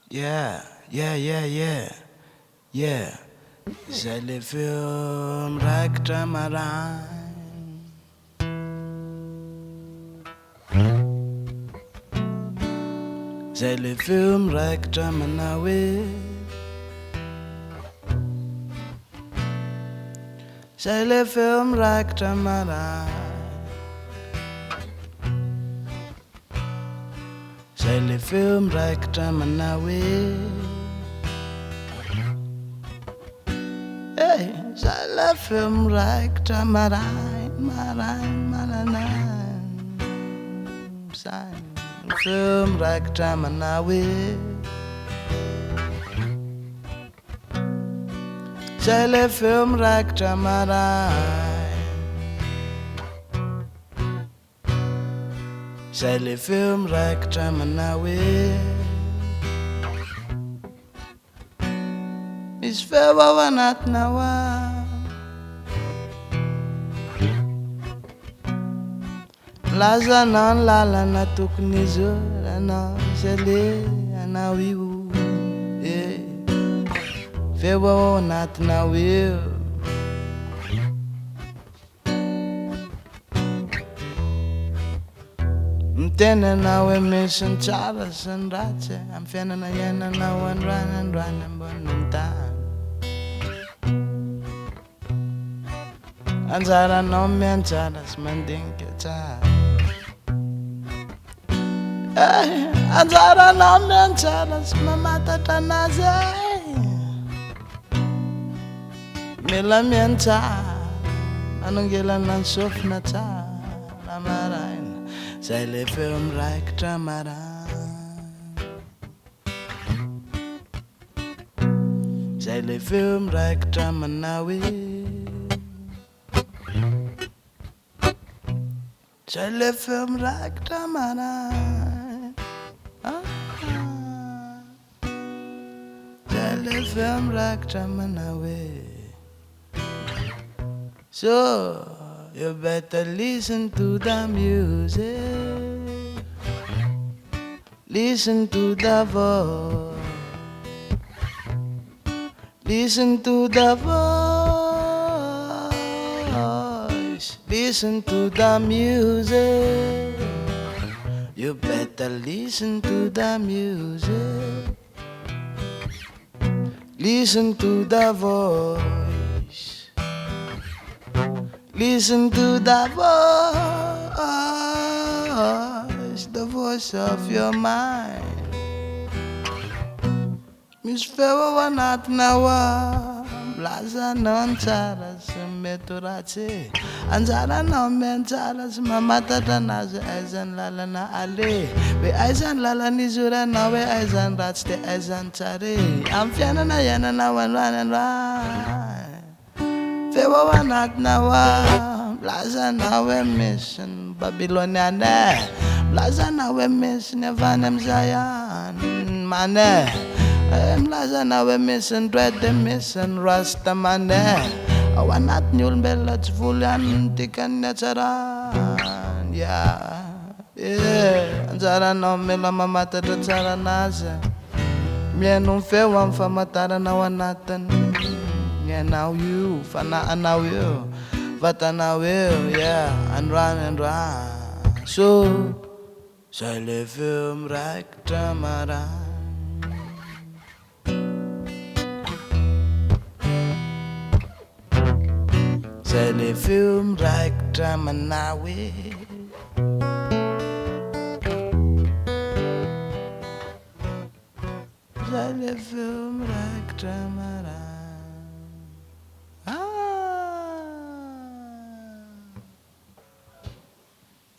Yeah, yeah, yeah, yeah, yeah. J'ai les films rectamarin. J'ai les films rectamanawe. J'ai les films rectamarin. J'ai les films rectamanawe. Hey, j'ai les films rectamarin, maraina. Film rectamanawe. J'ai les films rectamarin. J'ai les films rectamawe. Is fewa wanat nawa. Laza non lala na tuknizo na sele na wiu. Fewa wanat na wiu. Mtene na we mission charas and rache. I'm fena na yena na one run and bonumta. Anzara no men charas mandinke cha. Anzara no men charas mamata tanaze. Mila men cha. Anungela nan sofna cha. Maraina. J'ai les films rectamarin. J'ai les films rectamanawe. J'ai les films rectamarin. J'ai les films rectamanawe. So you better listen to the music. Listen to the voice. Listen to the voice. Listen to the music. You better listen to the music. Listen to the voice. Listen to the voice of your mind. Miss Fewa wanat nawa, blaza non charas meturace. Anzara no men charas mamata tanaze aizan lala na ale. We aizan lala nizura na we aizan rats te aizan chare. I'm fiana na yana na one run and run. Fewa wanat nawa, blaza na we mission Babyloniane. Blaza na we mission Evanem Zion mane. Blaza na we mission dread the mission Rasta mane. Awanat nyul belats fulan tikan necharan. Yeah. Anzara no mila mamata chara nasa. Mienum fewa famatara na wanatan. Yeah, now you, fana now you, vata now you, yeah, and run. So, j'ai les films rectamarin. J'ai les films rectamanawe. J'ai les films rectamarin.